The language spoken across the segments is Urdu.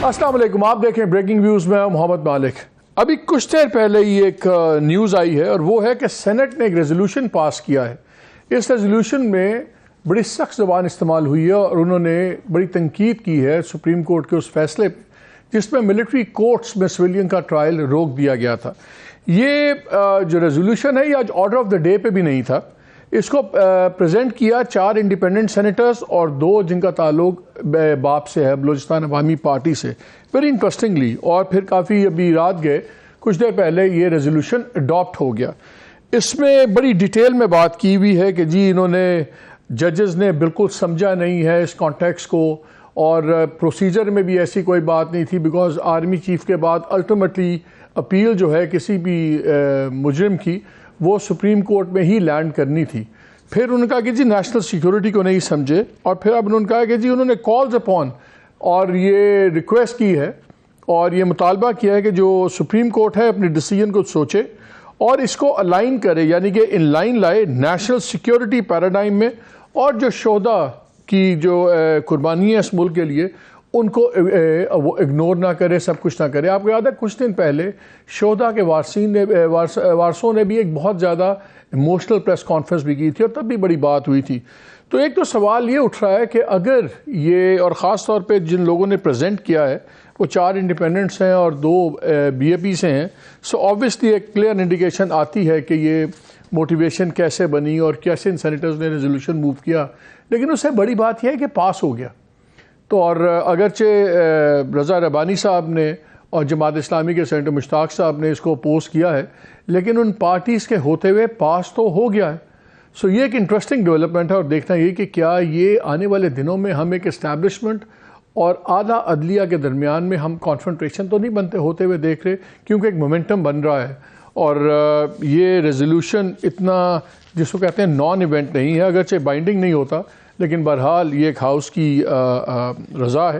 السلام علیکم، آپ دیکھیں بریکنگ ویوز میں محمد مالک۔ ابھی کچھ دیر پہلے ہی ایک نیوز آئی ہے اور وہ ہے کہ سینٹ نے ایک ریزولوشن پاس کیا ہے۔ اس ریزولوشن میں بڑی سخت زبان استعمال ہوئی ہے اور انہوں نے بڑی تنقید کی ہے سپریم کورٹ کے اس فیصلے پہ جس میں ملٹری کورٹس میں سویلین کا ٹرائل روک دیا گیا تھا۔ یہ جو ریزولوشن ہے یہ آج آرڈر آف دا ڈے پہ بھی نہیں تھا۔ اس کو پریزنٹ کیا 4 انڈیپینڈنٹ سینیٹرز اور 2 جن کا تعلق باپ سے ہے، بلوچستان عوامی پارٹی سے، ویری انٹرسٹنگلی، اور پھر کافی ابھی رات گئے کچھ دیر پہلے یہ ریزولوشن اڈاپٹ ہو گیا۔ اس میں بڑی ڈیٹیل میں بات کی ہوئی ہے کہ جی انہوں نے ججز نے بالکل سمجھا نہیں ہے اس کانٹیکس کو، اور پروسیجر میں بھی ایسی کوئی بات نہیں تھی، بیکاز آرمی چیف کے بعد الٹیمیٹلی اپیل جو ہے کسی بھی مجرم کی وہ سپریم کورٹ میں ہی لینڈ کرنی تھی۔ پھر انہوں نے کہا کہ جی نیشنل سیکیورٹی کو نہیں سمجھے، اور پھر اب انہوں نے کہا کہ جی انہوں نے کالز اپون اور یہ ریکویسٹ کی ہے اور یہ مطالبہ کیا ہے کہ جو سپریم کورٹ ہے اپنے ڈیسیژن کو سوچے اور اس کو الائن کرے، یعنی کہ ان لائن لائے نیشنل سیکیورٹی پیراڈائم میں، اور جو شہداء کی جو قربانی ہے اس ملک کے لیے ان کو وہ اگنور نہ کرے، سب کچھ نہ کرے۔ آپ کو یاد ہے کچھ دن پہلے شہداء کے وارثوں نے بھی ایک بہت زیادہ ایموشنل پریس کانفرنس بھی کی تھی اور تب بھی بڑی بات ہوئی تھی۔ تو ایک تو سوال یہ اٹھ رہا ہے کہ اگر یہ، اور خاص طور پہ جن لوگوں نے پریزنٹ کیا ہے وہ 4 انڈیپینڈنٹس ہیں اور 2 بی اے پی سے ہیں، سو آبویسلی ایک کلیئر انڈیکیشن آتی ہے کہ یہ موٹیویشن کیسے بنی اور کیسے ان سینیٹرز نے ریزولوشن موو کیا، لیکن اس سے بڑی بات یہ ہے کہ پاس ہو گیا۔ تو اور اگرچہ رضا ربانی صاحب نے اور جماعت اسلامی کے سینیٹر مشتاق صاحب نے اس کو اپوز کیا ہے، لیکن ان پارٹیز کے ہوتے ہوئے پاس تو ہو گیا ہے۔ سو یہ ایک انٹرسٹنگ ڈیولپمنٹ ہے، اور دیکھنا یہ کہ کیا یہ آنے والے دنوں میں ہم ایک اسٹیبلشمنٹ اور اعلیٰ عدلیہ کے درمیان میں ہم کانفرنٹریشن تو نہیں بنتے ہوتے ہوئے دیکھ رہے، کیونکہ ایک مومنٹم بن رہا ہے۔ اور یہ ریزولوشن اتنا جس کو کہتے ہیں نان ایونٹ نہیں ہے، اگرچہ بائنڈنگ نہیں ہوتا، لیکن بہرحال یہ ایک ہاؤس کی رضا ہے۔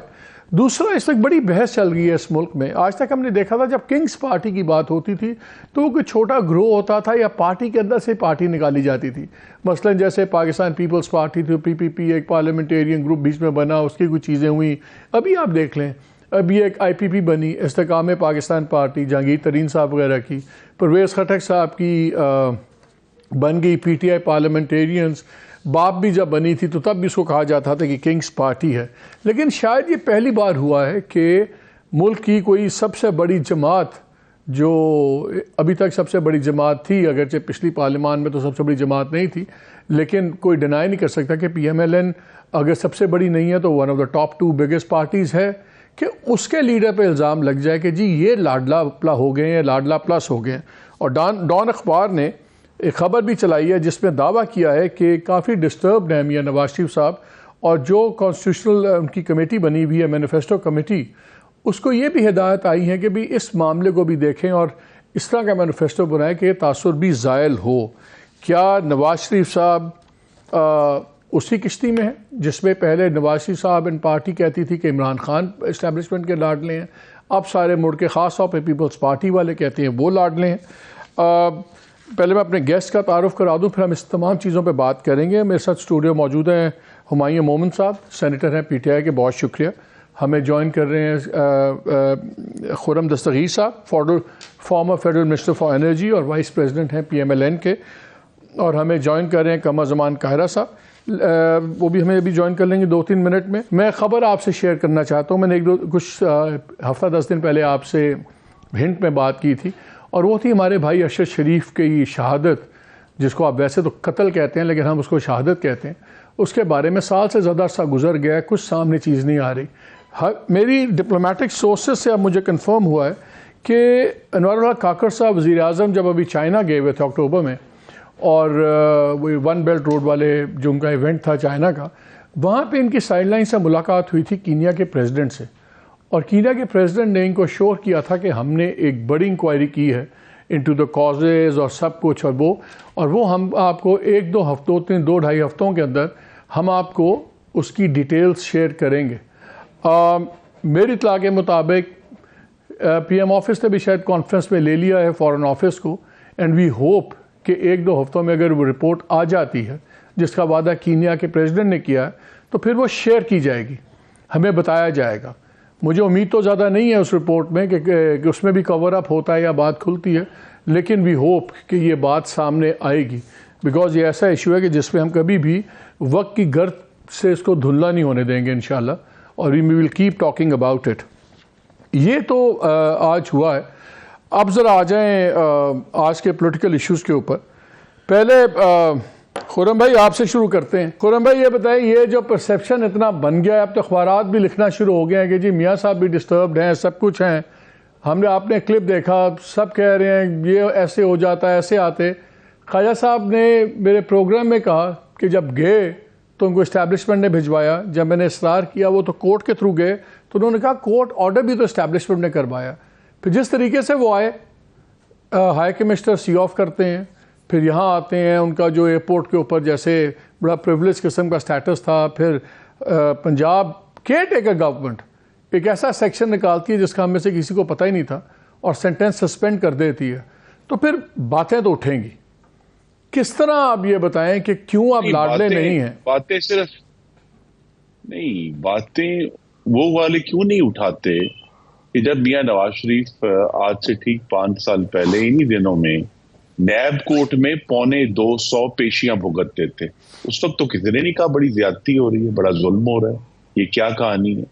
دوسرا، اس وقت بڑی بحث چل رہی ہے اس ملک میں۔ آج تک ہم نے دیکھا تھا جب کنگز پارٹی کی بات ہوتی تھی تو وہ کوئی چھوٹا گروہ ہوتا تھا یا پارٹی کے اندر سے پارٹی نکالی جاتی تھی، مثلا جیسے پاکستان پیپلز پارٹی تھی، پی پی پی ایک پارلیمنٹیرین گروپ بیچ میں بنا، اس کی کچھ چیزیں ہوئیں۔ ابھی آپ دیکھ لیں، ابھی ایک آئی پی پی بنی، استحکام پاکستان پارٹی، جہانگیر ترین صاحب وغیرہ کی، پرویز خٹک صاحب کی بن گئی پی ٹی آئی پارلیمنٹیرینز۔ باپ بھی جب بنی تھی تو تب بھی اس کو کہا جاتا تھا کہ کنگز پارٹی ہے، لیکن شاید یہ پہلی بار ہوا ہے کہ ملک کی کوئی سب سے بڑی جماعت، جو ابھی تک سب سے بڑی جماعت تھی، اگرچہ پچھلی پارلیمان میں تو سب سے بڑی جماعت نہیں تھی، لیکن کوئی ڈینائی نہیں کر سکتا کہ پی ایم ایل این اگر سب سے بڑی نہیں ہے تو one of the top 2 biggest parties ہے، کہ اس کے لیڈر پہ الزام لگ جائے کہ جی یہ لاڈلا پلا ہو گئے ہیں، لاڈلا پلس ہو گئے ہیں۔ اور ڈان اخبار نے ایک خبر بھی چلائی ہے جس میں دعویٰ کیا ہے کہ کافی ڈسٹربڈ ہیں میاں نواز شریف صاحب، اور جو کانسٹیٹیوشنل ان کی کمیٹی بنی ہوئی ہے، مینیفیسٹو کمیٹی، اس کو یہ بھی ہدایت آئی ہے کہ بھی اس معاملے کو بھی دیکھیں اور اس طرح کا مینیفیسٹو بنائیں کہ یہ تاثر بھی زائل ہو۔ کیا نواز شریف صاحب اسی کشتی میں ہیں جس میں پہلے نواز شریف صاحب ان پارٹی کہتی تھی کہ عمران خان اسٹیبلشمنٹ کے لاڈلے ہیں، اب سارے مڑ کے خاص طور پہ پیپلز پارٹی والے کہتے ہیں وہ لاڈلے ہیں؟ پہلے میں اپنے گیسٹ کا تعارف کرا دوں، پھر ہم اس تمام چیزوں پہ بات کریں گے۔ میرے ساتھ اسٹوڈیو موجود ہیں ہمایوں مومن صاحب، سینیٹر ہیں پی ٹی آئی کے، بہت شکریہ۔ ہمیں جوائن کر رہے ہیں خرم دستگیر صاحب، former federal minister for energy اور وائس پریزیڈنٹ ہیں پی ایم ایل این کے، اور ہمیں جوائن کر رہے ہیں قمر زمان قاہرہ صاحب، وہ بھی ہمیں ابھی جوائن کر لیں گے 2-3 منٹ میں۔ میں خبر آپ سے شیئر کرنا چاہتا ہوں، میں نے کچھ ہفتہ 10 دن پہلے آپ سے ہنٹ میں بات کی تھی، اور وہ تھی ہمارے بھائی ارشد شریف کی شہادت، جس کو آپ ویسے تو قتل کہتے ہیں لیکن ہم اس کو شہادت کہتے ہیں۔ اس کے بارے میں سال سے زیادہ عرصہ گزر گیا ہے، کچھ سامنے چیز نہیں آ رہی۔ میری ڈپلومیٹک سورسز سے اب مجھے کنفرم ہوا ہے کہ انوار اللہ کاکڑ صاحب وزیر اعظم جب ابھی چائنا گئے ہوئے تھے اکتوبر میں، اور وہ 1 بیلٹ روڈ والے جو ان کا ایونٹ تھا چائنا کا، وہاں پہ ان کی سائڈ لائن سے ملاقات ہوئی تھی کینیا کے پریزیڈنٹ سے، اور کینیا کے پریزیڈنٹ نے ان کو شور کیا تھا کہ ہم نے ایک بڑی انکوائری کی ہے انٹو دا کازز اور سب کچھ، اور وہ ہم آپ کو 1-2 ہفتوں 2-2.5 ہفتوں کے اندر ہم آپ کو اس کی ڈیٹیلز شیئر کریں گے۔ میری اطلاع کے مطابق پی ایم آفس نے بھی شاید کانفرنس میں لے لیا ہے فارن آفس کو، اینڈ وی ہوپ کہ 1-2 ہفتوں میں اگر وہ رپورٹ آ جاتی ہے جس کا وعدہ کینیا کے پریزیڈنٹ نے کیا ہے تو پھر وہ شیئر کی جائے گی، ہمیں بتایا جائے گا۔ مجھے امید تو زیادہ نہیں ہے اس رپورٹ میں کہ اس میں بھی کور اپ ہوتا ہے یا بات کھلتی ہے، لیکن وی ہوپ کہ یہ بات سامنے آئے گی، بیکاز یہ ایسا ایشو ہے کہ جس پہ ہم کبھی بھی وقت کی گرد سے اس کو دھندلا نہیں ہونے دیں گے انشاءاللہ، اور we will keep talking about it. یہ تو آج ہوا ہے۔ اب ذرا آ جائیں آج کے پولیٹیکل ایشوز کے اوپر۔ پہلے خرم بھائی آپ سے شروع کرتے ہیں۔ خرم بھائی یہ بتائیں، یہ جو پرسیپشن اتنا بن گیا ہے، اب تو اخبارات بھی لکھنا شروع ہو گئے ہیں کہ جی میاں صاحب بھی ڈسٹربڈ ہیں، سب کچھ ہیں، آپ نے کلپ دیکھا، سب کہہ رہے ہیں یہ ایسے ہو جاتا ہے، ایسے آتے۔ خواجہ صاحب نے میرے پروگرام میں کہا کہ جب گئے تو ان کو اسٹیبلشمنٹ نے بھجوایا، جب میں نے اصرار کیا وہ تو کورٹ کے تھرو گئے تو انہوں نے کہا کورٹ آرڈر بھی تو اسٹیبلشمنٹ نے کروایا۔ پھر جس طریقے سے وہ آئے، ہائی کمشنر سی آف کرتے ہیں، پھر یہاں آتے ہیں، ان کا جو ایئرپورٹ کے اوپر جیسے بڑا پریولیج قسم کا سٹیٹس تھا، پھر پنجاب کیئر ٹیکر گورنمنٹ ایک ایسا سیکشن نکالتی ہے جس کا ہم میں سے کسی کو پتہ ہی نہیں تھا اور سینٹینس سسپینڈ کر دیتی ہے، تو پھر باتیں تو اٹھیں گی۔ کس طرح آپ یہ بتائیں کہ کیوں آپ لاڈلے نہیں ہیں؟ باتیں صرف نہیں، باتیں وہ والے کیوں نہیں اٹھاتے کہ جب میاں نواز شریف آج سے ٹھیک 5 سال پہلے انہی دنوں میں نیب کورٹ میں 250 پیشیاں بھگتتے تھے، اس وقت تو کسی نے نہیں کہا بڑی زیادتی ہو رہی ہے، بڑا ظلم ہو رہا ہے، یہ کیا کہانی ہے؟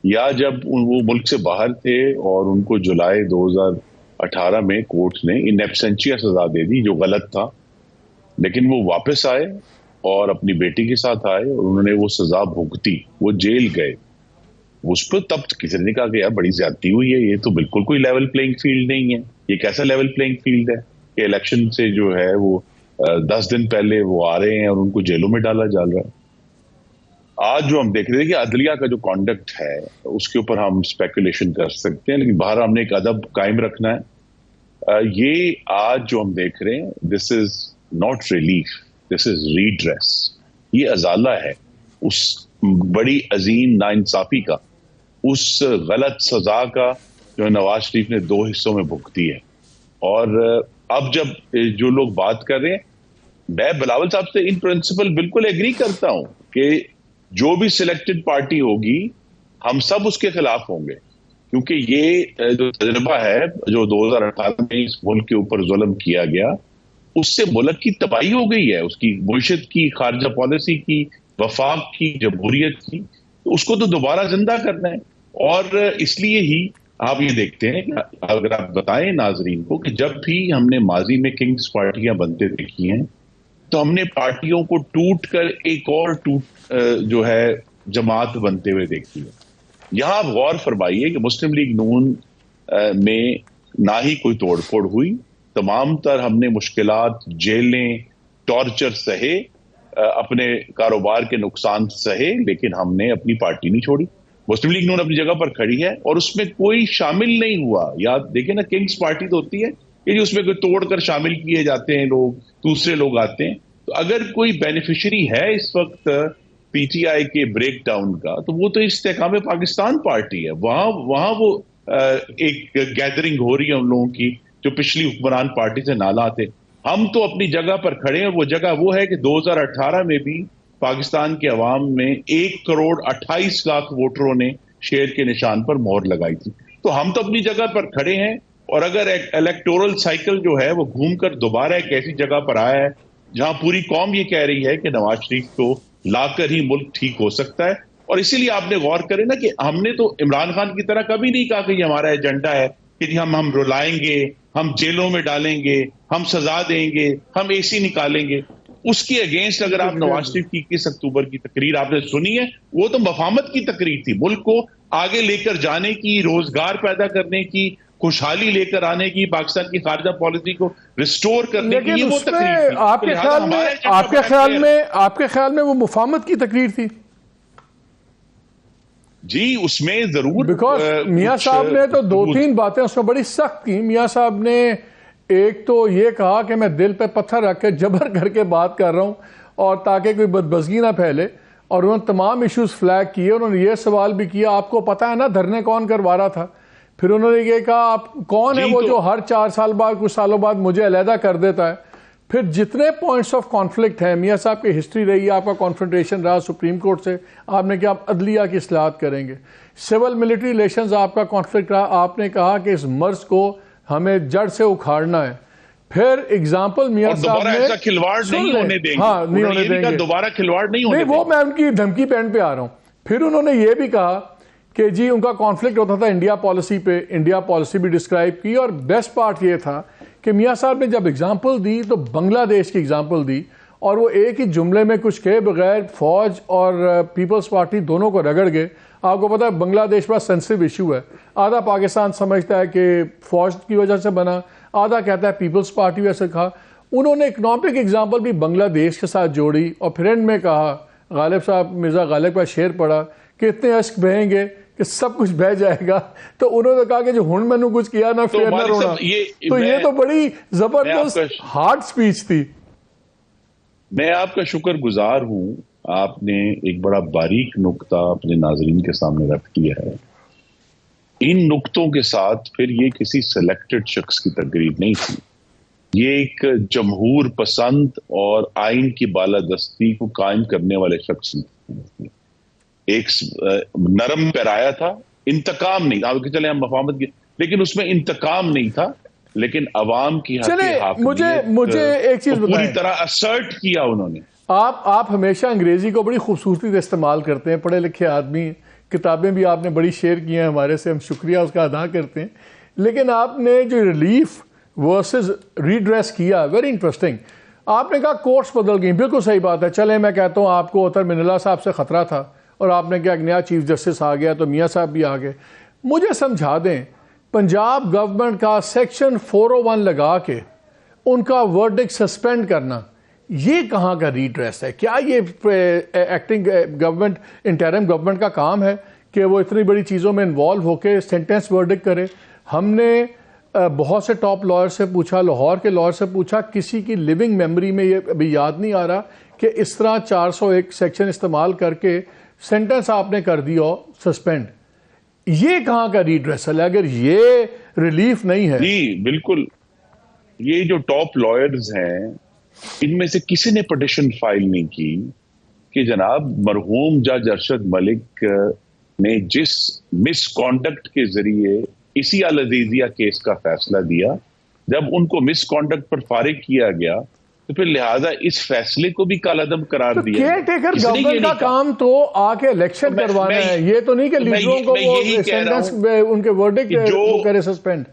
یا جب وہ ملک سے باہر تھے اور ان کو جولائی 2018 میں کورٹ نے ان ایبسینشیا سزا دے دی جو غلط تھا، لیکن وہ واپس آئے اور اپنی بیٹی کے ساتھ آئے اور انہوں نے وہ سزا بھگتی، وہ جیل گئے۔ اس پر تب کسی نے کہا کہ یار بڑی زیادتی ہوئی ہے، یہ تو بالکل کوئی لیول پلینگ فیلڈ نہیں ہے، یہ کیسا لیول پلینگ فیلڈ ہے کہ الیکشن سے جو ہے وہ 10 دن پہلے وہ آ رہے ہیں اور ان کو جیلوں میں ڈالا جا رہا ہے۔ آج جو ہم دیکھ رہے ہیں کہ عدلیہ کا جو کانڈکٹ ہے اس کے اوپر ہم اسپیکولیشن کر سکتے ہیں، لیکن باہر ہم نے ایک ادب قائم رکھنا ہے۔ یہ آج جو ہم دیکھ رہے ہیں، this is not relief, this is redress, یہ ازالہ ہے اس بڑی عظیم ناانصافی کا، اس غلط سزا کا جو نواز شریف نے 2 حصوں میں بھگتی ہے۔ اور اب جب جو لوگ بات کر رہے ہیں، میں بلاول صاحب سے ان پرنسپل بالکل ایگری کرتا ہوں کہ جو بھی سلیکٹڈ پارٹی ہوگی ہم سب اس کے خلاف ہوں گے، کیونکہ یہ جو تجربہ ہے جو 2018 میں اس ملک کے اوپر ظلم کیا گیا، اس سے ملک کی تباہی ہو گئی ہے، اس کی معیشت کی، خارجہ پالیسی کی، وفاق کی، جمہوریت کی، تو اس کو تو دوبارہ زندہ کرنا ہے۔ اور اس لیے ہی آپ یہ دیکھتے ہیں کہ اگر آپ بتائیں ناظرین کو کہ جب بھی ہم نے ماضی میں کنگز پارٹیاں بنتے دیکھی ہیں تو ہم نے پارٹیوں کو ٹوٹ کر ایک اور جو ہے جماعت بنتے ہوئے دیکھی ہے۔ یہاں آپ غور فرمائیے کہ مسلم لیگ نون میں نہ ہی کوئی توڑ پھوڑ ہوئی، تمام تر ہم نے مشکلات، جیلیں، ٹارچر سہے، اپنے کاروبار کے نقصان سہے، لیکن ہم نے اپنی پارٹی نہیں چھوڑی۔ مسلم لیگ نون اپنی جگہ پر کھڑی ہے اور اس میں کوئی شامل نہیں ہوا۔ یاد دیکھیں نا، کنگز پارٹی تو ہوتی ہے کہ اس میں کوئی توڑ کر شامل کیے جاتے ہیں لوگ، دوسرے لوگ آتے ہیں۔ تو اگر کوئی بینیفیشری ہے اس وقت پی ٹی آئی کے بریک ڈاؤن کا، تو وہ تو استحکام پاکستان پارٹی ہے۔ وہاں وہ ایک گیدرنگ ہو رہی ہے ان لوگوں کی جو پچھلی حکمران پارٹی سے نالا تھے۔ ہم تو اپنی جگہ پر کھڑے ہیں، وہ جگہ وہ ہے کہ 2018 میں بھی پاکستان کے عوام میں 1,28,00,000 ووٹروں نے شیر کے نشان پر مہر لگائی تھی۔ تو ہم تو اپنی جگہ پر کھڑے ہیں، اور اگر الیکٹورل سائیکل جو ہے وہ گھوم کر دوبارہ ایک ایسی جگہ پر آیا ہے جہاں پوری قوم یہ کہہ رہی ہے کہ نواز شریف کو لا کر ہی ملک ٹھیک ہو سکتا ہے، اور اسی لیے آپ نے غور کرے نا کہ ہم نے تو عمران خان کی طرح کبھی نہیں کہا کہ یہ ہمارا ایجنڈا ہے کہ ہم رلائیں گے، ہم جیلوں میں ڈالیں گے، ہم سزا دیں گے، ہم اے سی نکالیں گے۔ اس کی اگینسٹ اگر آپ نواز شریف کی 21 اکتوبر کی تقریر آپ نے سنی ہے، وہ تو مفاہمت کی تقریر تھی، ملک کو آگے لے کر جانے کی، روزگار پیدا کرنے کی، خوشحالی لے کر آنے کی، پاکستان کی خارجہ پالیسی کو ریسٹور کرنے کی، یہ وہ تقریر تھی۔ آپ کے خیال میں وہ مفاہمت کی تقریر تھی؟ جی اس میں ضرور، بیکاز میاں صاحب نے تو 2-3 باتیں اس میں بڑی سخت کی۔ میاں صاحب نے ایک تو یہ کہا کہ میں دل پہ پتھر رکھ کے جبر کر کے بات کر رہا ہوں اور تاکہ کوئی بدبزگی نہ پھیلے، اور انہوں نے تمام ایشوز فلیگ کیے۔ انہوں نے یہ سوال بھی کیا آپ کو پتہ ہے نا دھرنے کون کروا رہا تھا؟ پھر انہوں نے یہ کہا آپ کون ہے وہ جو ہر 4 سال بعد کچھ سالوں بعد مجھے علیحدہ کر دیتا ہے؟ پھر جتنے پوائنٹس آف کانفلکٹ ہیں، میاں صاحب کی ہسٹری رہی ہے، آپ کا کانفرنٹیشن رہا سپریم کورٹ سے، آپ نے کہا آپ عدلیہ کی اصلاحات کریں گے، سول ملٹری ریلیشنز آپ کا کانفلکٹ رہا، آپ نے کہا کہ اس مرض کو ہمیں جڑ سے اکھاڑنا ہے. پھر اگزامپل میاں صاحب نے ایسا کھلواڑ نہیں ہونے دیں گے. ہاں نہیں ہونے دیں گے، دوبارہ کھلواڑ نہیں ہونے دیں گے. وہ میں ان کی دھمکی پینٹ پہ آ رہا ہوں. پھر انہوں نے یہ بھی کہا کہ جی ان کا کانفلکٹ ہوتا تھا انڈیا پالیسی پہ، انڈیا پالیسی بھی ڈسکرائب کی، اور بیسٹ پارٹ یہ تھا کہ میاں صاحب نے جب اگزامپل دی تو بنگلہ دیش کی اگزامپل دی، اور وہ ایک ہی جملے میں کچھ کہے بغیر فوج اور پیپلز پارٹی دونوں کو رگڑ گئے. آپ کو پتا ہے بنگلہ دیش بڑا سینسٹیو ایشو ہے، آدھا پاکستان سمجھتا ہے کہ فوج کی وجہ سے بنا، آدھا کہتا ہے پیپلز پارٹی ویسے کہا. انہوں نے اکنامک اگزامپل بھی بنگلہ دیش کے ساتھ جوڑی، اور پھر اینڈ میں کہا، غالب صاحب مرزا غالب کا شعر پڑھا کہ اتنے اشک بہیں گے کہ سب کچھ بہ جائے گا. تو انہوں نے کہا کہ جو ہن میں نے کچھ کیا نہ پھر نہ رونا. تو یہ تو بڑی زبردست ہارڈ سپیچ تھی. میں آپ کا شکر گزار ہوں، آپ نے ایک بڑا باریک نقطہ اپنے ناظرین کے سامنے رکھ دیا ہے. ان نقطوں کے ساتھ پھر یہ کسی سلیکٹڈ شخص کی تقریر نہیں تھی، یہ ایک جمہور پسند اور آئین کی بالادستی کو قائم کرنے والے شخص تھے. ایک نرم پیرایا تھا، انتقام نہیں، آپ کے چلے ہم مفاہمت کی، لیکن اس میں انتقام نہیں تھا، لیکن عوام کی مجھے ایک چیز پوری طرح اسرٹ کیا انہوں نے. آپ ہمیشہ انگریزی کو بڑی خوبصورتی سے استعمال کرتے ہیں، پڑھے لکھے آدمی، کتابیں بھی آپ نے بڑی شیئر کی ہیں ہمارے سے، ہم شکریہ اس کا ادا کرتے ہیں. لیکن آپ نے جو ریلیف ورسز ریڈریس کیا، ویری انٹرسٹنگ. آپ نے کہا کورٹس بدل گئیں، بالکل صحیح بات ہے. چلیں میں کہتا ہوں آپ کو اتر منالہ صاحب سے خطرہ تھا، اور آپ نے کہا ایک نیا چیف جسٹس آ گیا تو میاں صاحب بھی آ گئے. مجھے سمجھا دیں، پنجاب گورنمنٹ کا سیکشن 401 لگا کے ان کا ورڈکٹ سسپینڈ کرنا، یہ کہاں کا ریڈریس ہے؟ کیا یہ ایکٹنگ گورنمنٹ، انٹرم گورنمنٹ کا کام ہے کہ وہ اتنی بڑی چیزوں میں انوالو ہو کے سینٹنس ورڈکٹ کرے؟ ہم نے بہت سے ٹاپ لائر سے پوچھا، لاہور کے لائر سے پوچھا، کسی کی لیونگ میموری میں یہ ابھی یاد نہیں آ رہا کہ اس طرح 401 سیکشن استعمال کر کے سینٹنس آپ نے کر دیا سسپینڈ. یہ کہاں کا ریڈریسل ہے اگر یہ ریلیف نہیں ہے؟ جی بالکل. یہ جو ٹاپ لائرز ہیں ان میں سے کسی نے پٹیشن فائل نہیں کی کہ جناب مرحوم جج ارشد ملک نے جس مس کانڈکٹ کے ذریعے اسی العزیزیہ کیس کا فیصلہ دیا، جب ان کو مس کانڈکٹ پر فارغ کیا گیا تو پھر لہٰذا اس فیصلے کو بھی کالعدم قرار دیا. کیئر ٹیکر گورنمنٹ کا کام تو آ کے الیکشن کروانا ہے، یہ تو نہیں کہ لیڈروں کو وہ سینٹنس ان کے ورڈکٹ وہ کرے سسپینڈ.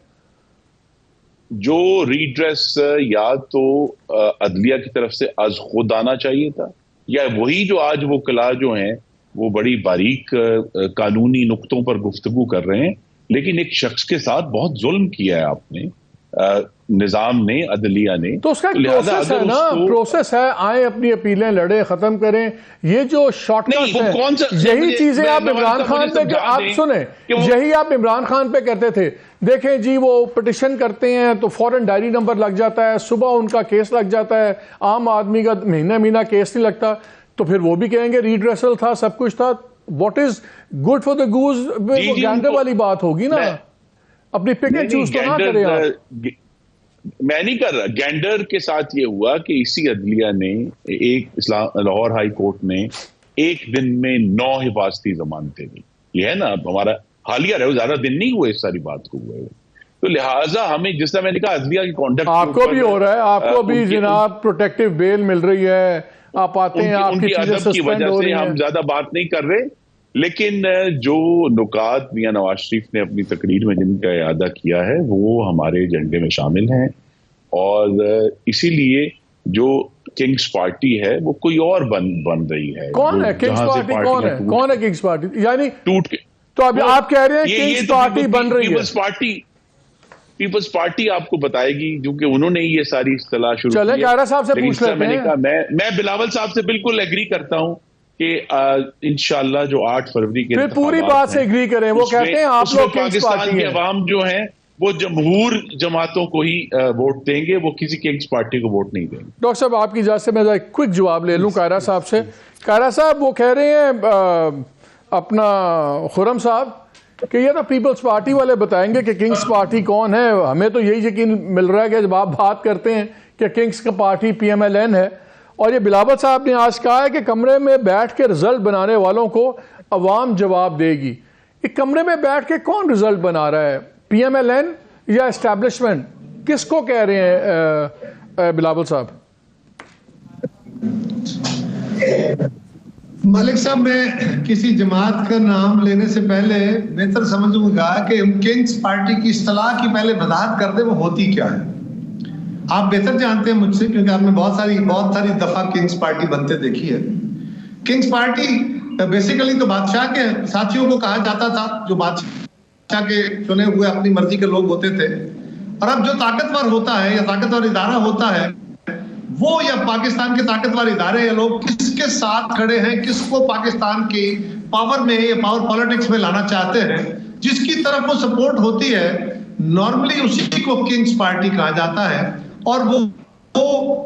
جو ریڈریس یا تو عدلیہ کی طرف سے از خود آنا چاہیے تھا، یا وہی جو آج وہ کلا جو ہیں وہ بڑی باریک قانونی نقطوں پر گفتگو کر رہے ہیں، لیکن ایک شخص کے ساتھ بہت ظلم کیا ہے آپ نے، نظام نے، عدلیہ نے. تو اس کا پروسیس ہے نا، پروسیس ہے، آئیں اپنی اپیلیں لڑے، ختم کریں. یہ جو شارٹ کٹ ہے، یہی چیزیں آپ عمران خان پہ، آپ سنیں، یہی آپ عمران خان پہ کرتے تھے. دیکھیں جی وہ پٹیشن کرتے ہیں تو فوراً ڈائری نمبر لگ جاتا ہے، صبح ان کا کیس لگ جاتا ہے، عام آدمی کا مہینہ کیس نہیں لگتا، تو پھر وہ بھی کہیں گے ریڈریسل تھا، سب کچھ تھا. What is good for the goes gender والی بات ہوگی نا. اپنی پک اینڈ چوز تو نہ کریں آپ. میں نہیں کر رہا. گینڈر کے ساتھ یہ ہوا کہ اسی عدلیہ نے لاہور ہائی کورٹ نے ایک دن میں 9 حفاظتی ضمانتیں دی. یہ ہے نا ہمارا حالیہ رہے، زیادہ دن نہیں ہوئے اس ساری بات کو ہوئے. تو لہٰذا ہمیں جس طرح میں نے کہا عدلیہ کی کانڈکٹ آپ کو بھی ہو رہا ہے، آپ کو بھی جناب پروٹیکٹیو بیل مل رہی ہے، آپ آتے ہیں، آپ کی چیزیں سسپینڈ ہو رہی ہیں. ہم زیادہ بات نہیں کر رہے، لیکن جو نکات میاں نواز شریف نے اپنی تقریر میں جن کا اعادہ کیا ہے وہ ہمارے ایجنڈے میں شامل ہیں. اور اسی لیے جو کنگز پارٹی ہے وہ کوئی اور بن رہی ہے. کون ہے کنگز پارٹی؟ کون ہے کنگز پارٹی؟ یعنی ٹوٹ کے، تو اب آپ کہہ رہے ہیں کنگز پارٹی بن رہی ہے. پیپلز پارٹی آپ کو بتائے گی کیونکہ انہوں نے یہ ساری اصطلاح شروع کی. چلے کائرہ صاحب سے پوچھ لیتے ہیں. میں بلاول صاحب سے بالکل ایگری کرتا ہوں کہ انشاءاللہ جو 8 فروری کے پھر پوری بات سے ایگری کریں. وہ کہتے ہیں آپ لوگ کنگز پارٹی پاکستان کے عوام جو ہیں وہ جمہور جماعتوں کو ہی ووٹ دیں گے، وہ کسی کنگز پارٹی کو ووٹ نہیں دیں گے. ڈاکٹر صاحب آپ کی اجازت سے میں ایک کوئک جواب لے لوں کائرہ صاحب سے. کائرہ صاحب وہ کہہ رہے ہیں اپنا خرم صاحب کہ یہ تو پیپلز پارٹی والے بتائیں گے کہ کنگز پارٹی کون ہے. ہمیں تو یہی یقین مل رہا ہے کہ جب آپ بات کرتے ہیں کہ کنگز کا پارٹی PMLN ہے، اور یہ بلاول صاحب نے آج کہا ہے کہ کمرے میں بیٹھ کے رزلٹ بنانے والوں کو عوام جواب دے گی۔ ایک کمرے میں بیٹھ کے کون رزلٹ بنا رہا ہے، PMLN یا اسٹیبلشمنٹ؟ کس کو کہہ رہے ہیں بلاول صاحب؟ ملک صاحب، میں کسی جماعت کا نام لینے سے پہلے بہتر سمجھوں گا کہ کنگز پارٹی کی اصطلاح کی پہلے وضاحت کر دیں وہ ہوتی کیا ہے۔ آپ بہتر جانتے ہیں مجھ سے، کیونکہ آپ نے بہت ساری دفعہ کنگز پارٹی بنتے دیکھی ہے۔ کنگز پارٹی بیسیکلی تو بادشاہ کے ساتھیوں کو کہا جاتا تھا، جو بادشاہ کے چنے ہوئے اپنی مرضی کے لوگ ہوتے تھے، اور اب جو طاقتور ہوتا ہے یا طاقتور ادارہ ہوتا ہے وہ، یا پاکستان کے طاقتور ادارے یا لوگ کس کے ساتھ کھڑے ہیں، کس کو پاکستان کی پاور میں یا پاور پالیٹکس میں لانا چاہتے ہیں، جس کی طرف وہ سپورٹ ہوتی ہے، نارملی اسی کو کنگز پارٹی کہا جاتا ہے۔ اور وہ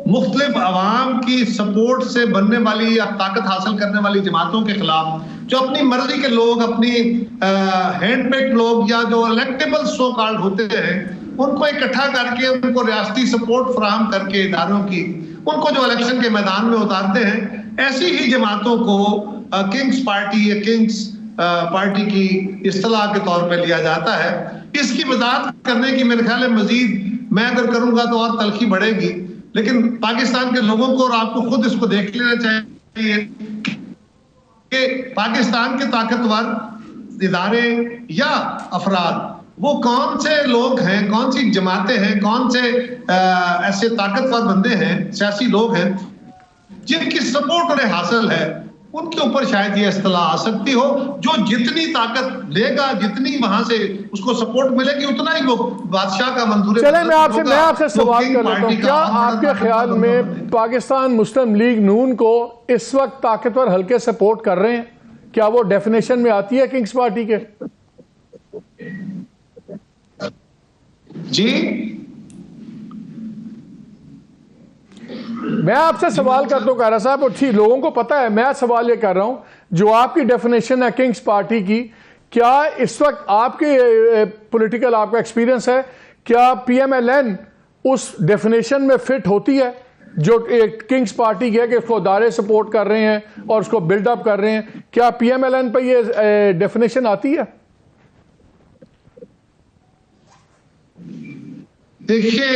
مختلف عوام کی سپورٹ سے بننے والی یا طاقت حاصل کرنے والی جماعتوں کے خلاف، جو اپنی مرضی کے لوگ، اپنی ہینڈ پیکڈ لوگ یا جو الیکٹیبل سو کالڈ ہوتے ہیں، ان کو اکٹھا کر کے ان کو ریاستی سپورٹ فراہم کر کے اداروں کی، ان کو جو الیکشن کے میدان میں اتارتے ہیں، ایسی ہی جماعتوں کو کنگز پارٹی یا کنگز پارٹی کی اصطلاح کے طور پہ لیا جاتا ہے۔ اس کی وضاحت کرنے کی میرے خیال ہے مزید میں اگر کروں گا تو اور تلخی بڑھے گی، لیکن پاکستان کے لوگوں کو اور آپ کو خود اس کو دیکھ لینا چاہیے کہ پاکستان کے طاقتور ادارے یا افراد وہ کون سے لوگ ہیں، کون سی جماعتیں ہیں، کون سے ایسے طاقتور بندے ہیں، سیاسی لوگ ہیں جن کی سپورٹ انہیں حاصل ہے، ان کے اوپر شاید یہ اصطلاح آ سکتی ہو۔ جو جتنی طاقت لے گا، جتنی وہاں سے اس کو سپورٹ ملے گی، اتنا ہی وہ بادشاہ کا منظور۔ چلیں میں آپ سے سوال کر لیتا ہوں، کیا آپ کے خیال میں پاکستان مسلم لیگ نون کو اس وقت طاقتور حلقے سپورٹ کر رہے ہیں؟ کیا وہ ڈیفینیشن میں آتی ہے کنگز پارٹی کے؟ جی، میں آپ سے سوال کرتا ہوں کہہ رہا صاحب، اور ٹھیک لوگوں کو پتا ہے، میں سوال یہ کر رہا ہوں، جو آپ کی ڈیفینیشن ہے کنگز پارٹی کی، کیا اس وقت آپ کے پولیٹیکل آپ کا ایکسپیرینس ہے، کیا PMLN اس ڈیفینیشن میں فٹ ہوتی ہے جو کنگز پارٹی کی ہے کہ اس کو ادارے سپورٹ کر رہے ہیں اور اس کو بلڈ اپ کر رہے ہیں؟ کیا PMLN پہ یہ ڈیفینیشن آتی ہے؟ دیکھیے،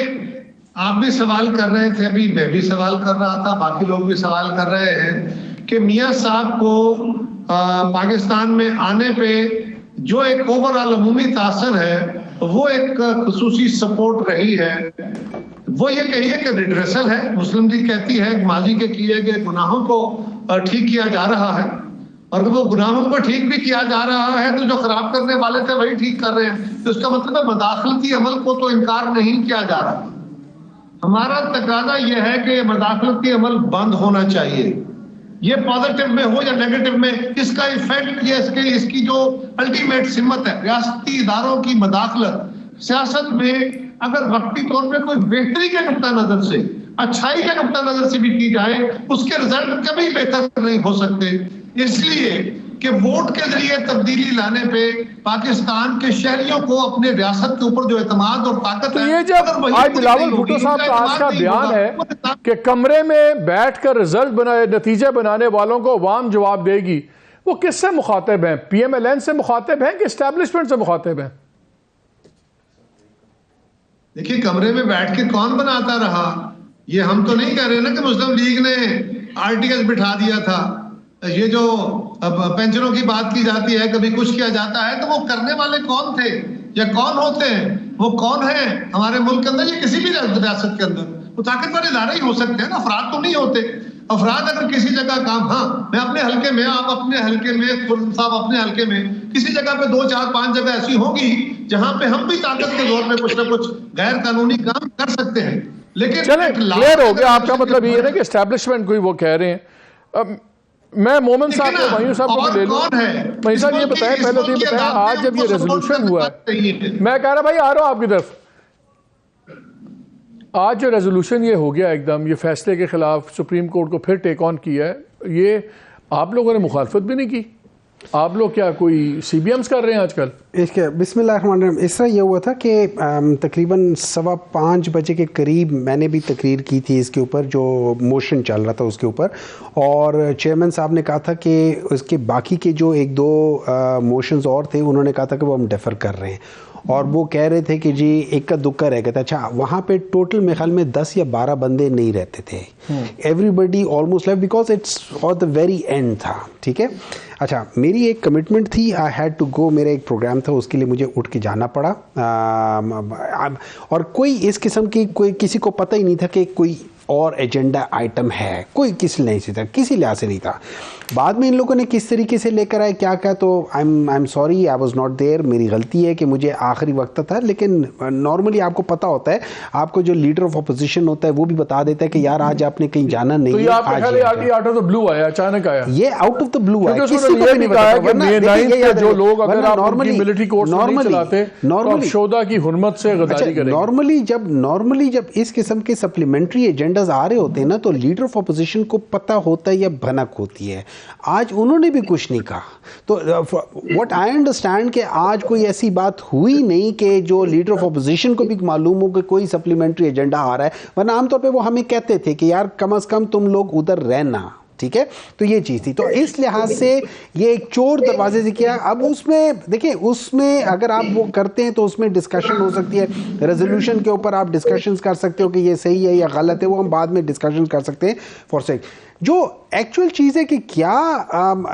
آپ بھی سوال کر رہے تھے، ابھی میں بھی سوال کر رہا تھا، باقی لوگ بھی سوال کر رہے ہیں کہ میاں صاحب کو پاکستان میں آنے پہ جو ایک اوورآل عمومی تاثر ہے وہ ایک خصوصی سپورٹ رہی ہے، وہ یہ کہیے کہ ریڈریسل ہے۔ مسلم لیگ کہتی ہے کہ ماضی کے کیے گئے گناہوں کو ٹھیک کیا جا رہا ہے، اور وہ گناہوں کو ٹھیک بھی کیا جا رہا ہے تو جو خراب کرنے والے تھے وہی ٹھیک کر رہے ہیں، تو اس کا مطلب ہے مداخلتی عمل کو تو انکار نہیں کیا جا رہا۔ ہمارا تقاضا یہ ہے کہ یہ مداخلتی عمل بند ہونا چاہیے، یہ پازیٹو میں ہو یا نیگیٹو میں، اس کا ایفیکٹ یہ اس کی جو الٹیمیٹ سمت ہے ریاستی اداروں کی مداخلت سیاست میں، اگر وقتی طور پہ کوئی بہتری کے نقطہ نظر سے، اچھائی کے نقطہ نظر سے بھی کی جائے، اس کے رزلٹ کبھی بہتر نہیں ہو سکتے، اس لیے کہ ووٹ کے ذریعے تبدیلی لانے پہ پاکستان کے شہریوں کو اپنے ریاست کے اوپر جو اعتماد اور طاقت ہے، یہ جب آج بلاول بھٹو صاحب کا آج کا بیان ہے کہ کمرے میں بیٹھ کر رزلٹ نتیجے بنانے والوں کو عوام جواب دے گی، وہ کس سے مخاطب ہیں؟ PMLN سے مخاطب ہیں کہ اسٹیبلشمنٹ سے مخاطب ہیں؟ دیکھیے، کمرے میں بیٹھ کے کون بناتا رہا، یہ ہم تو نہیں کہہ رہے نا کہ مسلم لیگ نے RTS بٹھا دیا تھا۔ یہ جو پینشنوں کی بات کی جاتی ہے، کبھی کچھ کیا جاتا ہے، تو وہ کرنے والے کون تھے یا کون ہوتے ہیں، وہ کون ہیں ہمارے ملک کے اندر یا کسی بھی ریاست کے اندر؟ وہ طاقتور ادارے ہی ہو سکتے ہیں نا، افراد تو نہیں ہوتے۔ افراد اگر کسی جگہ کام، ہاں میں اپنے حلقے میں، آپ اپنے حلقے میں، صاحب اپنے حلقے میں، کسی جگہ پہ 2 4 5 جگہ ایسی ہوگی جہاں پہ ہم بھی طاقت کے زور پہ کچھ نہ کچھ غیر قانونی کام کر سکتے ہیں، لیکن چلیں کلیئر ہو گیا آپ کا مطلب یہ ہے کہ اسٹیبلشمنٹ کوئی وہ کہہ رہے ہیں۔ میں مومن صاحب کو، معین صاحب کو بھی لے لوں۔ معین صاحب یہ بتائیں، پہلے تو یہ بتائیں، آج جب یہ ریزولوشن ہوا ہے، میں کہہ رہا بھائی آ رہا ہوں آپ کی طرف، آج جو ریزولوشن یہ ہو گیا ایک دم، یہ فیصلے کے خلاف سپریم کورٹ کو پھر ٹیک آن کیا ہے، یہ آپ لوگوں نے مخالفت بھی نہیں کی؟ آپ لوگ کیا کوئی سی بی ایمز کر رہے ہیں آج کل؟ بسم اللہ الرحمن الرحیم. اس طرح یہ ہوا تھا کہ تقریباً 5:15 بجے کے قریب میں نے بھی تقریر کی تھی اس کے اوپر, جو موشن چل رہا تھا اس کے اوپر, اور چیئرمین صاحب نے کہا تھا کہ اس کے باقی کے جو 1-2 موشنز اور تھے انہوں نے کہا تھا کہ وہ ہم ڈیفر کر رہے ہیں, اور وہ کہہ رہے تھے کہ جی اکا دکا رہ گیا تھا. اچھا وہاں پہ ٹوٹل میرے خیال میں 10 یا 12 بندے نہیں رہتے تھے, everybody almost left because it's at the very end تھا. ٹھیک ہے, اچھا میری ایک کمٹمنٹ تھی, آئی ہیڈ ٹو گو, میرا ایک پروگرام تھا اس کے لیے مجھے اٹھ کے جانا پڑا, اور کوئی اس قسم کی کوئی کسی کو پتہ ہی نہیں تھا کہ کوئی اور ایجنڈا آئٹم ہے, کوئی کسی نہیں تھا, کسی لحاظ سے نہیں تھا. بعد میں ان لوگوں نے کس طریقے سے لے کر آئے کیا کہا, تو I am sorry, I was not there, میری غلطی ہے کہ مجھے آخری وقت تھا. لیکن نارملی آپ کو پتہ ہوتا ہے, آپ کو جو لیڈر آف اپوزیشن ہوتا ہے وہ بھی بتا دیتا ہے کہ یار آج آپ نے کہیں جانا نہیں ہے. تو یہ آپ کا خیال ہے آؤٹ آف دا بلو آیا, اچانک آیا, یہ آؤٹ آف دا بلو آیا, کسی کو نہیں کہا کہ مے 9 کے جو لوگ اگر آپ ان کی ملٹری کورس نہیں چلاتے تو آپ شہداء کی حرمت سے غداری کریں. نارملی جب اس قسم کے سپلیمنٹری ایجنڈاز آ رہے ہوتے ہیں نا, تو لیڈر آف اپوزیشن کو پتہ ہوتا ہے یا بھنک ہوتی ہے. آج انہوں نے بھی کچھ نہیں کہا, تو واٹ آئی انڈرسٹینڈ کہ آج کوئی ایسی بات ہوئی نہیں کہ جو لیڈر آف اپوزیشن کو بھی معلوم ہو کہ کوئی سپلیمنٹری ایجنڈا آ رہا ہے, ورنہ عام طور پہ وہ ہمیں کہتے تھے کہ یار کم از کم تم لوگ ادھر رہنا. ٹھیک ہے, تو یہ چیز تھی. تو اس لحاظ سے یہ ایک چور دروازے سے کیا. اب اس میں دیکھیں, اس میں اگر آپ وہ کرتے ہیں تو اس میں ڈسکشن ہو سکتی ہے, ریزولوشن کے اوپر آپ ڈسکشنز کر سکتے ہو کہ یہ صحیح ہے یا غلط ہے, وہ ہم بعد میں ڈسکشن کر سکتے ہیں فار سیک. جو ایکچوئل چیز ہے کہ کیا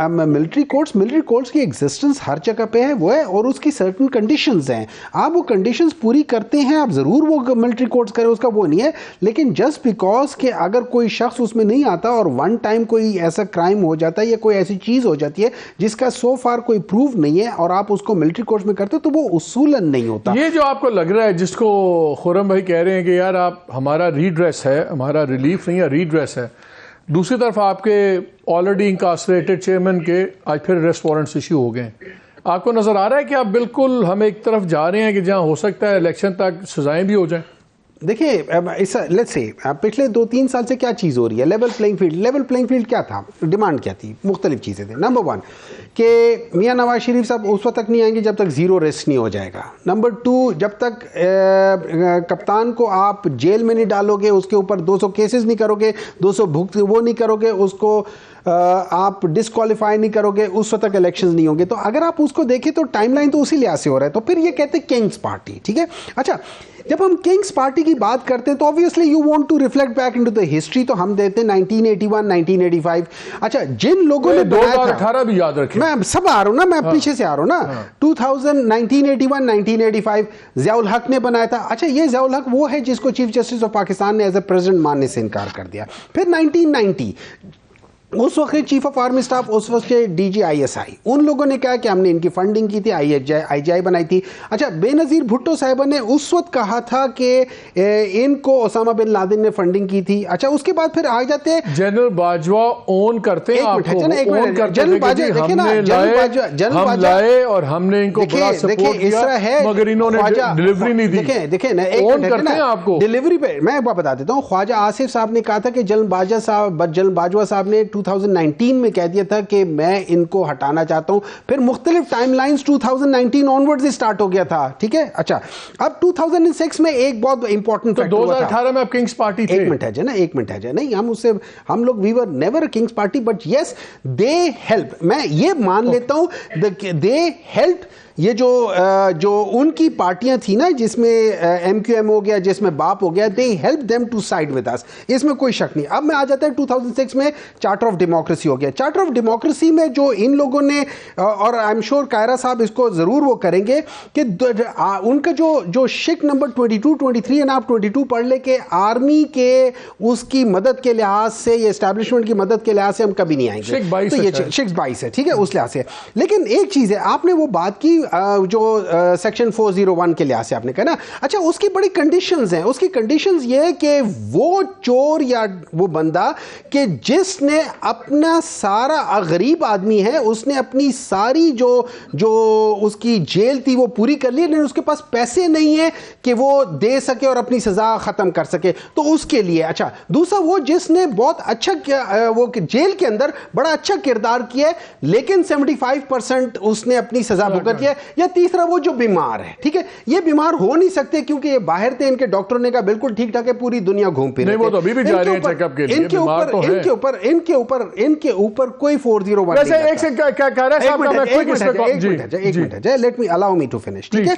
ملٹری کورٹس کی ایگزسٹنس ہر جگہ پہ ہے, وہ ہے, اور اس کی سرٹن کنڈیشنز ہیں. آپ وہ کنڈیشنز پوری کرتے ہیں, آپ ضرور وہ ملٹری کورٹس کریں, اس کا وہ نہیں ہے. لیکن جسٹ بیکاز کہ اگر کوئی شخص اس میں نہیں آتا اور ون ٹائم کوئی ایسا کرائم ہو جاتا ہے یا کوئی ایسی چیز ہو جاتی ہے جس کا سو فار کوئی پروف نہیں ہے, اور آپ اس کو ملٹری کورٹس میں کرتے تو وہ اصولاً نہیں ہوتا. یہ جو آپ کو لگ رہا ہے, جس کو خرم بھائی کہہ رہے ہیں کہ یار آپ ہمارا ریڈریس ہے, ہمارا ریلیف نہیں ہے, ریڈریس ہے, دوسری طرف آپ کے آلریڈی انکارسریٹڈ چیئرمین کے آج پھر ریسٹ وارنٹس ایشو ہو گئے ہیں. آپ کو نظر آ رہا ہے کہ آپ بالکل ہم ایک طرف جا رہے ہیں کہ جہاں ہو سکتا ہے الیکشن تک سزائیں بھی ہو جائیں؟ دیکھیے لیٹس سے پچھلے 2-3 سال سے کیا چیز ہو رہی ہے, لیول پلینگ فیلڈ کیا تھا, ڈیمانڈ کیا تھی, مختلف چیزیں تھیں. نمبر 1 کہ میاں نواز شریف صاحب اس وقت تک نہیں آئیں گے جب تک زیرو ریسٹ نہیں ہو جائے گا. نمبر 2 جب تک کپتان کو آپ جیل میں نہیں ڈالو گے, اس کے اوپر 200 کیسز نہیں کرو گے, 200 وہ نہیں کرو گے, اس کو آپ ڈسکوالیفائی نہیں کرو گے, اس وقت تک الیکشنز نہیں ہوں گے. تو اگر آپ اس کو دیکھیں تو ٹائم لائن تو اسی لحاظ سے ہو رہا ہے. تو پھر یہ کہتے ہیں کنگز پارٹی. ٹھیک ہے, اچھا جب ہم کنگز پارٹی کی بات کرتے ہیں تو obviously you want to reflect back into the history, تو ہم دیتے ہیں 1981 1985. اچھا جن لوگوں نے 2018 بھی یاد رکھیں, میں سب آ رہا ہوں نا, میں پیچھے سے آ رہا ہوں نا, 1981 1985 ضیاء الحق نے بنایا تھا. اچھا یہ ضیاء الحق وہ ہے جس کو چیف جسٹس آف پاکستان نے ایز اے پریزیڈنٹ ماننے سے انکار کر دیا. پھر 1990 اس وقت چیف آف آرمی اسٹاف, اس وقت کے ڈی جی ISI, ان لوگوں نے کہا کہ ہم نے ان کی فنڈنگ کی تھی, IGI بنائی تھی. اچھا بے نظیر بھٹو صاحبہ نے اس وقت کہا تھا کہ ان کو اسامہ بن لادن نے فنڈنگ کی تھی. اچھا اس کے بعد پھر آ جاتے ہیں جنرل باجوہ اون کرتے ہیں, آپ کو اون کرتے ہیں کہ ہم لائے اور ہم نے ان کو بڑا سپورٹ کیا, مگر انہوں نے ڈیلیوری نہیں دی. دیکھیں نا, اون کرتے ہیں آپ کو ڈیلیوری پہ. میں بتا دیتا ہوں, خواجہ آصف صاحب نے کہا تھا کہ جنرل باجوہ صاحب نے 2019 میں کہہ دیا تھا کہ میں ان کو ہٹانا چاہتا ہوں. پھر مختلف ٹائم لائنز 2019 آنورڈ سے سٹارٹ ہو گیا تھا. ٹھیک ہے, اچھا اب 2006 میں ایک بہت امپورٹنٹ فیکٹر ہوا تھا. 2018 میں آپ کنگز پارٹی تھے. ایک منٹ ہے جی, نہیں ہم لوگ we were never kings party, but yes they help. میں یہ مان لیتا ہوں دے ہیلپ. یہ جو ان کی پارٹیاں تھیں نا, جس میں MQM ہو گیا, جس میں باپ ہو گیا, they help them to side with us, اس میں کوئی شک نہیں. اب میں آ جاتا ہے 2006 میں چارٹر آف ڈیموکریسی ہو گیا. چارٹر آف ڈیموکریسی میں جو ان لوگوں نے, اور آئی ایم شیور قاہرہ صاحب اس کو ضرور وہ کریں گے, کہ ان کا جو شک نمبر 22 23 اینڈ آپ 22 پڑھ لے کہ آرمی کے اس کی مدد کے لحاظ سے یا اسٹیبلشمنٹ کی مدد کے لحاظ سے ہم کبھی نہیں آئیں گے. تو یہ شک 22 ہے, ٹھیک ہے, اس لحاظ سے. لیکن ایک چیز ہے, آپ نے وہ بات کی جو سیکشن 401 کے لحاظ سے آپ نے کہا نا. اچھا اس کی بڑی کنڈیشنز ہیں. اس کی کنڈیشنز یہ ہے کہ وہ چور یا وہ بندہ کہ جس نے اپنا سارا غریب آدمی ہے, اس نے اپنی ساری جو اس کی جیل تھی وہ پوری کر لی, لیکن اس کے پاس پیسے نہیں ہیں کہ وہ دے سکے اور اپنی سزا ختم کر سکے, تو اس کے لیے. اچھا دوسرا وہ جس نے بہت اچھا وہ جیل کے اندر بڑا اچھا کردار کیا ہے لیکن 75% اس نے اپنی سزا بھگت لیا. یا تیسرا وہ جو بیمار ہے, ٹھیک ہے, یہ بیمار ہو نہیں سکتے کیونکہ یہ باہر تھے, ان کے ڈاکٹر نے کہا بالکل ٹھیک ٹھاک ہے, پوری دنیا گھوم پھر رہے نہیں, وہ تو ابھی بھی جا رہے ہیں چیک اپ کے لیے, بیمار تو ہیں. ان کے اوپر کوئی 401 ویسے ایک سے کیا کہہ رہا ہے صاحب کا, میں کوئی کس پہ ایک منٹ ہے, let me allow me to finish, ٹھیک ہے.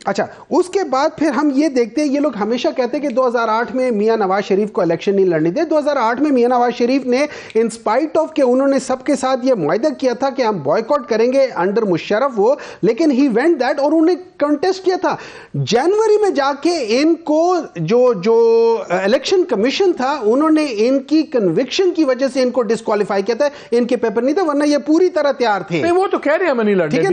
اچھا اس کے بعد پھر ہم یہ دیکھتے ہیں, یہ لوگ ہمیشہ کہتے ہیں کہ 2008 میں میاں نواز شریف کو الیکشن نہیں لڑنے دے. 2008 میں میاں نواز شریف نے ان اسپائٹ آف کہ انہوں نے سب کے ساتھ یہ معاہدہ کیا تھا کہ ہم بوائیکاٹ کریں گے انڈر مشرف وہ, لیکن ہی وینٹ دیٹ, اور انہوں نے کنٹیسٹ کیا تھا. جنوری میں جا کے ان کو جو الیکشن کمیشن تھا انہوں نے ان کی کنوکشن کی وجہ سے ان کو ڈسکوالیفائی کیا تھا, ان کے پیپر نہیں تھا, ورنہ یہ پوری طرح تیار تھے. نہیں وہ تو کہہ رہے ہیں ہمیں نہیں لڑنے دیں.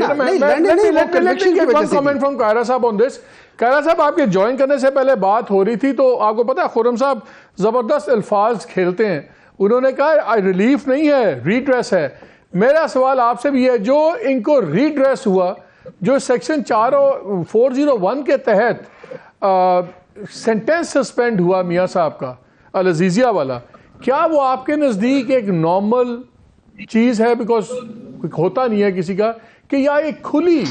کہہ صاحب آپ کے جوائن کرنے سے پہلے بات ہو رہی تھی تو آپ کو پتا ہے خرم صاحب زبردست الفاظ کھیلتے ہیں. انہوں نے کہا ریلیف نہیں ہے, ریڈریس ہے. میرا سوال آپ سے بھی ہے, جو ان کو ریڈریس ہوا, جو سیکشن 401 کے تحت سینٹینس سسپینڈ ہوا میاں صاحب کا العزیزیہ والا, کیا وہ آپ کے نزدیک ایک نارمل چیز ہے؟ بیکاز ہوتا نہیں ہے کسی کا, کہ یا ایک کھلی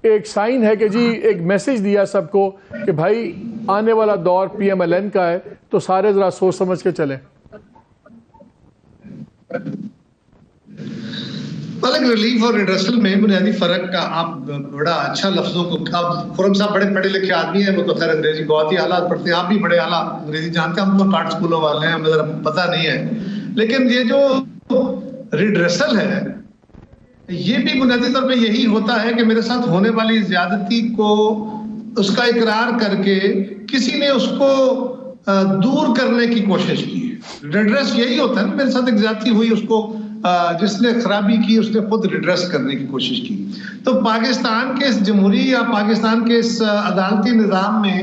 ایک سائن ہے کہ جی ایک میسج دیا سب کو کہ بھائی آنے والا دور پی ایم ایل این کا ہے تو سارے ذرا سوچ سمجھ کے چلیں. ریلیف اور ریڈرسل میں بنیادی فرق کا آپ بڑا اچھا لفظوں کو, آپ خرم صاحب بڑے پڑھے لکھے آدمی ہیں, وہ تو خیر انگریزی بہت ہی اعلیٰ پڑھتے ہیں, آپ بھی بڑے اعلیٰ انگریزی جانتے ہیں, ہم تو ٹاٹ اسکولوں والے ہیں, ہمیں ذرا پتہ نہیں ہے. لیکن یہ جو ریڈرسل ہے یہ بھی بنیادی طور پہ یہی ہوتا ہے کہ میرے ساتھ ہونے والی زیادتی کو اس کا اقرار کر کے کسی نے اس کو دور کرنے کی کوشش کی. ریڈریس یہی ہوتا ہے نا, میرے ساتھ ایک زیادتی ہوئی, اس کو جس نے خرابی کی اس نے خود ریڈریس کرنے کی کوشش کی. تو پاکستان کے اس جمہوری یا پاکستان کے اس عدالتی نظام میں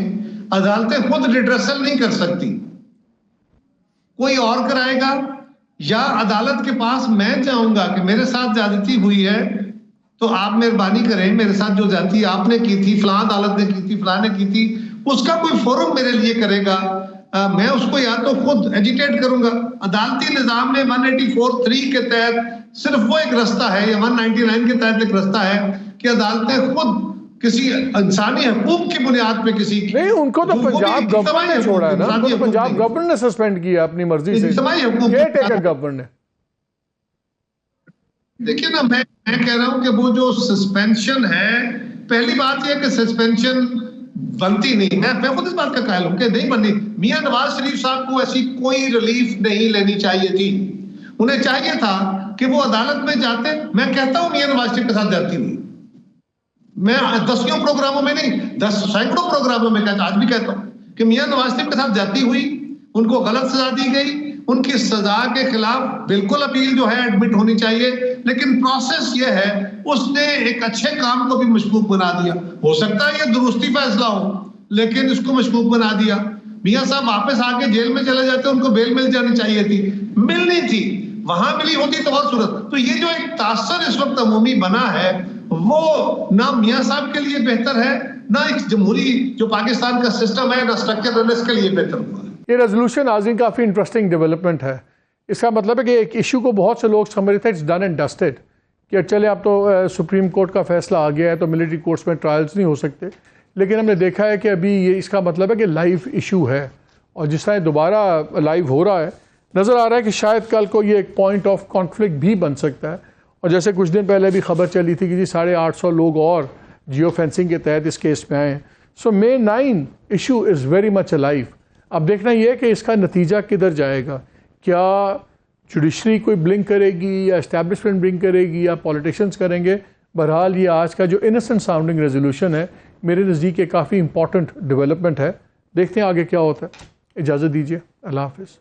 عدالتیں خود ریڈریسل نہیں کر سکتی, کوئی اور کرائے گا, یا عدالت کے پاس میں جاؤں گا کہ میرے ساتھ زیادتی ہوئی ہے تو آپ مہربانی کریں, میرے ساتھ جو زیادتی آپ نے کی تھی, فلاں عدالت نے کی تھی, فلاں نے کی تھی, اس کا کوئی فورم میرے لیے کرے گا, میں اس کو یا تو خود ایجیٹیٹ کروں گا. عدالتی نظام میں 184(3) کے تحت صرف وہ ایک رستہ ہے, یا 199 کے تحت ایک رستہ ہے کہ عدالتیں خود کسی انسانی حقوق کی بنیاد پہ کسی نہیں, ان کو تو پنجاب گورنمنٹ نے چھوڑا ہے نا, ان کو تو پنجاب گورنمنٹ نے سسپینڈ کیا اپنی مرضی سے, کیئر ٹیکر گورنمنٹ نے. دیکھیے نا, میں کہہ رہا ہوں کہ وہ جو سسپینشن ہے, پہلی بات یہ کہ سسپینشن بنتی نہیں, میں خود اس بات کا قائل ہوں کہ نہیں بنی. میاں نواز شریف صاحب کو ایسی کوئی ریلیف نہیں لینی چاہیے تھی, انہیں چاہیے تھا کہ وہ عدالت میں جاتے. میں کہتا ہوں میاں نواز شریف کے ساتھ جاتی ہوئی, میں 10 پروگراموں میں نہیں 100 پروگراموں میں کہتا, آج بھی کہتا ہوں کہ میاں نواز شریف کے ساتھ جاتی ہوئی, ان کو غلط سزا دی گئی, ان کی سزا کے خلاف بالکل اپیل جو ہے ایڈمٹ ہونی چاہیے, لیکن پروسیس یہ ہے اس نے ایک اچھے کام کو بھی مشکوک بنا دیا. ہو سکتا ہے یہ درستی فیصلہ ہو, لیکن اس کو مشکوک بنا دیا. میاں صاحب واپس آ کے جیل میں چلے جاتے, ان کو بیل مل جانی چاہیے تھی, ملنی تھی, وہاں ملی ہوتی تو اور صورت. تو یہ جو ایک تاثر اس وقت عمومی بنا ہے وہ نہ میاں صاحب کے لیے بہتر ہے, نہ ایک جمہوری جو پاکستان کا سسٹم ہے, نہ اسٹرکچر اس کے لیے بہتر ہوا ہے. یہ ریزولوشن ناظرین کافی انٹرسٹنگ ڈیولپمنٹ ہے. اس کا مطلب ہے کہ ایک ایشو کو بہت سے لوگ سمجھ رہے تھے اٹس ڈن اینڈ ڈسٹڈ, کہ چلے اب تو سپریم کورٹ کا فیصلہ آ گیا ہے تو ملٹری کورٹس میں ٹرائلز نہیں ہو سکتے. لیکن ہم نے دیکھا ہے کہ ابھی یہ اس کا مطلب ہے کہ لائیو ایشو ہے, اور جس طرح دوبارہ لائیو ہو رہا ہے نظر آ رہا ہے کہ شاید کل کو یہ ایک پوائنٹ آف کانفلکٹ بھی بن سکتا ہے. اور جیسے کچھ دن پہلے بھی خبر چلی تھی کہ جی 850 لوگ اور جیو فینسنگ کے تحت اس کیس میں آئے ہیں. سو May 9 issue is very much alive. اب دیکھنا یہ ہے کہ اس کا نتیجہ کدھر جائے گا, کیا جوڈیشری کوئی بلنک کرے گی, یا اسٹیبلشمنٹ بلنک کرے گی, یا پولیٹیشنز کریں گے. بہرحال یہ آج کا جو انسنٹ ساؤنڈنگ ریزولوشن ہے میرے نزدیک یہ کافی امپورٹنٹ ڈیولپمنٹ ہے. دیکھتے ہیں آگے کیا ہوتا ہے. اجازت دیجیے, اللہ حافظ.